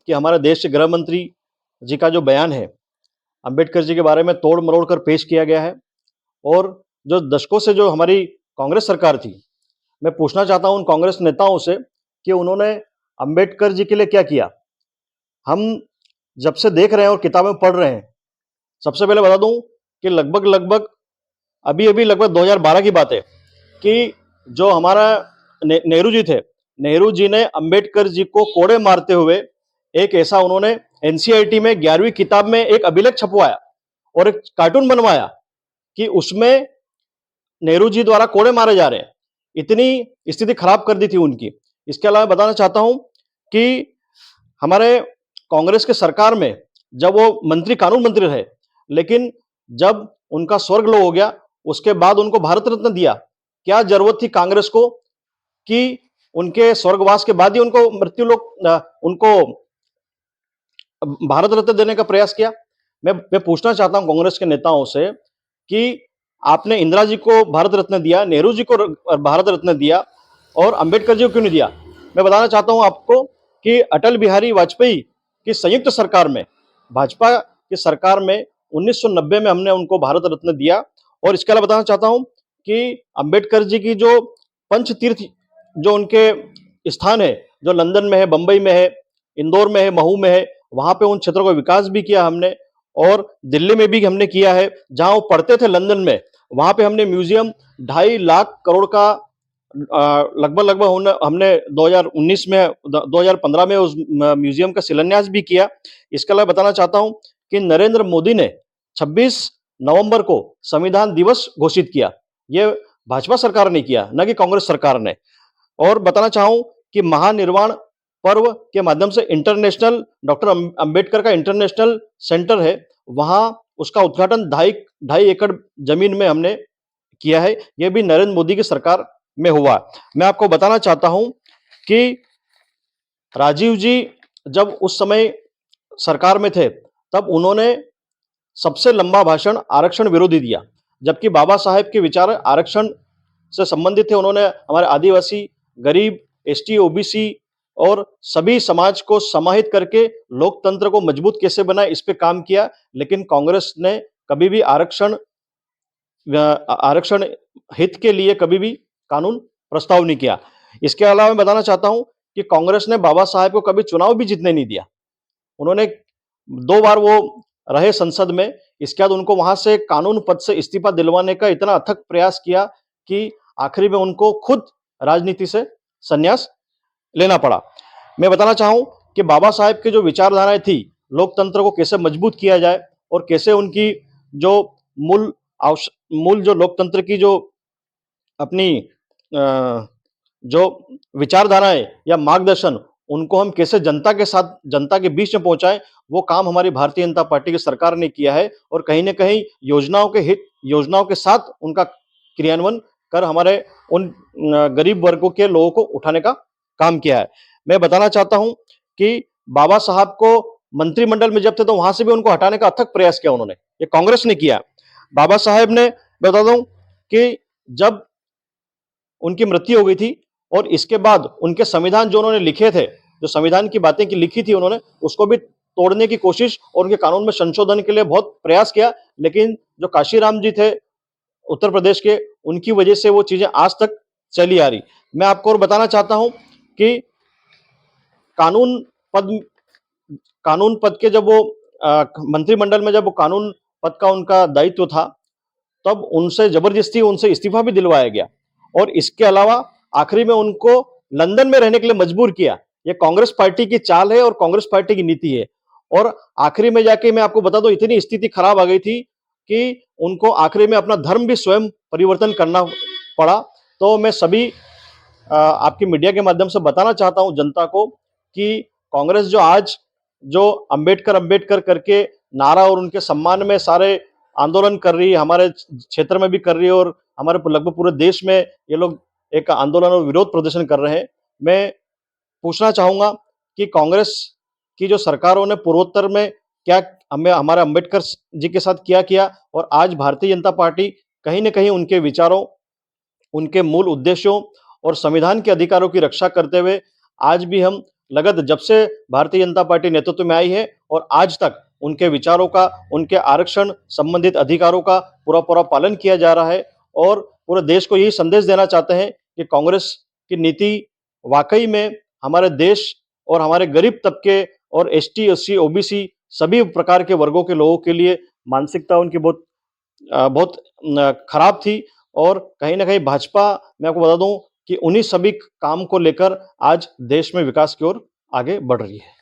कि हमारे देश के गृह मंत्री जी का जो बयान है, अंबेडकर जी के बारे में तोड़-मरोड़ कर पेश किया गया है। और जो दशकों से जो हमारी कांग्रेस सरकार थी, मैं पूछना चाहता हूँ उन कांग्रेस नेताओं से कि उन्होंने अंबेडकर जी के लिए क्या किया? हम जब से देख रहे हैं और किताबें पढ़ रहे हैं, सबसे पहले बता दूँ कि लगभग-लगभग अभी-अभी लगभग 2012 की बात है कि जो हमारा नेहरू जी थे, नेहरू जी ने अंबेडकर जी को कोड़े मारते हुए एक ऐसा उन्होंने एनसीईआरटी में 11वीं किताब में एक अभिलेख छपवाया और एक कार्टून बनवाया कि उसमें नेहरू जी द्वारा कोड़े मारे जा रहे हैं। इतनी स्थिति खराब कर दी थी उनकी। इसके अलावा बताना चाहता हूं कि हमारे कांग्रेस के सरकार में जब वो मंत्री कानून मंत्री रहे, लेकिन जब उनका स्वर्गलोक हो गया, उसके बाद उनको भारत रत्न दिया। क्या जरूरत थी कांग्रेस को कि उनके स्वर्गवास के बाद ही उनको उनको भारत रत्न देने का प्रयास किया? मैं पूछना चाहता हूं कांग्रेस के नेताओं से कि आपने इंदिरा जी को भारत रत्न दिया, नेहरू जी को भारत रत्न दिया और अंबेडकर जी को क्यों नहीं दिया? मैं बताना चाहता हूं आपको कि अटल बिहारी वाजपेयी की संयुक्त सरकार में, भाजपा की सरकार में 1990 में हमने उनको भारत रत्न दिया। और इसके अलावा बताना चाहता हूं कि अंबेडकर जी की जो पंच तीर्थ जो उनके स्थान है, जो लंदन में है, बंबई में है, इंदौर में है, महू में है, वहां पे उन क्षेत्रों का विकास भी किया हमने। और दिल्ली में भी हमने किया है, जहां वो पढ़ते थे लंदन में, वहां पे हमने म्यूजियम 2.5 लाख करोड़ का लगभग हमने 2019 में 2015 में उस म्यूजियम का शिलान्यास भी किया। इसके अलावा बताना चाहता हूं कि नरेंद्र मोदी ने 26 नवंबर को संविधान दिवस घोषित किया। ये भाजपा सरकार ने किया, न कि कांग्रेस सरकार ने। और बताना चाहूं कि महानिर्वाण पर्व के माध्यम से इंटरनेशनल डॉक्टर अंबेडकर का इंटरनेशनल सेंटर है, वहां उसका उद्घाटन 2.5 एकड़ जमीन में हमने किया है। यह भी नरेंद्र मोदी की सरकार में हुआ। मैं आपको बताना चाहता हूं कि राजीव जी जब उस समय सरकार में थे, तब उन्होंने सबसे लंबा भाषण आरक्षण विरोधी दिया, जबकि बाबा साहेब के विचार आरक्षण से संबंधित थे। उन्होंने हमारे आदिवासी, गरीब, एसटी, ओबीसी और सभी समाज को समाहित करके लोकतंत्र को मजबूत कैसे बनाए, इस पे काम किया। लेकिन कांग्रेस ने कभी भी आरक्षण हित के लिए कभी भी कानून प्रस्ताव नहीं किया। इसके अलावा मैं बताना चाहता हूं कि कांग्रेस ने बाबा साहेब को कभी चुनाव भी जीतने नहीं दिया। उन्होंने 2 बार वो रहे संसद में, इसके बाद उनको वहां से कानून पद से इस्तीफा दिलवाने का इतना अथक प्रयास किया कि आखिरी में उनको खुद राजनीति से संन्यास लेना पड़ा। मैं बताना चाहूं कि बाबा साहेब की जो विचारधाराएं थी, लोकतंत्र को कैसे मजबूत किया जाए और कैसे उनकी जो मूल मूल जो लोकतंत्र की जो अपनी जो विचारधाराएं या मार्गदर्शन, उनको हम कैसे जनता के साथ, जनता के बीच में पहुंचाएं, वो काम हमारी भारतीय जनता पार्टी की सरकार ने किया है। और कहीं ना कहीं योजनाओं के साथ उनका क्रियान्वयन कर हमारे उन गरीब वर्गों के लोगों को उठाने का काम किया है। मैं बताना चाहता हूं कि बाबा साहब को मंत्रिमंडल में जब थे, तो वहां से भी उनको हटाने का अथक प्रयास किया उन्होंने, ये कांग्रेस ने किया। बाबा साहेब ने, बता दूं कि जब उनकी मृत्यु हो गई थी और इसके बाद उनके संविधान जो उन्होंने लिखे थे, जो संविधान की बातें की लिखी थी उन्होंने, उसको भी तोड़ने की कोशिश और उनके कानून में संशोधन के लिए बहुत प्रयास किया। लेकिन जो काशीराम जी थे उत्तर प्रदेश के, उनकी वजह से वो चीजें आज तक चली आ रही। मैं आपको और बताना चाहता हूं कि कानून पद कानून पद के जब वो मंत्रिमंडल में जब वो कानून पद का उनका दायित्व था, तब उनसे जबरदस्ती उनसे इस्तीफा भी दिलवाया गया। और इसके अलावा आखिरी में उनको लंदन में रहने के लिए मजबूर किया। यह कांग्रेस पार्टी की चाल है और कांग्रेस पार्टी की नीति है। और आखिरी में जाके मैं आपको बता दूं, इतनी स्थिति खराब आ गई थी कि उनको आखिरी में अपना धर्म भी स्वयं परिवर्तन करना पड़ा। तो मैं सभी आपकी मीडिया के माध्यम से बताना चाहता हूं जनता को कि कांग्रेस जो आज जो अंबेडकर अंबेडकर करके नारा और उनके सम्मान में सारे आंदोलन कर रही है, हमारे क्षेत्र में भी कर रही है और हमारे लगभग पूरे देश में ये लोग एक आंदोलन और विरोध प्रदर्शन कर रहे हैं। मैं पूछना चाहूंगा कि कांग्रेस की जो सरकारों ने पूर्वोत्तर में क्या हमें हमारे अंबेडकर जी के साथ क्या किया, और आज भारतीय जनता पार्टी कहीं ना कहीं उनके विचारों, उनके मूल उद्देश्यों और संविधान के अधिकारों की रक्षा करते हुए आज भी हम लगत जब से भारतीय जनता पार्टी नेतृत्व में आई है और आज तक उनके विचारों का, उनके आरक्षण संबंधित अधिकारों का पूरा-पूरा पालन किया जा रहा है और पूरे देश को यही संदेश देना चाहते हैं कि कांग्रेस की नीति वाक़ई में हमारे देश और हमारे गरीब तबके और एसटी, एससी, ओबीसी सभी प्रकार के वर्गों के लोगों के लिए मानसिकता उनकी बहुत खराब थी और कहीं न कहीं भाजपा मैं आपको बता दूँ कि उन्हीं सभी काम को लेकर आज देश में विकास की ओर आगे बढ़ रही है।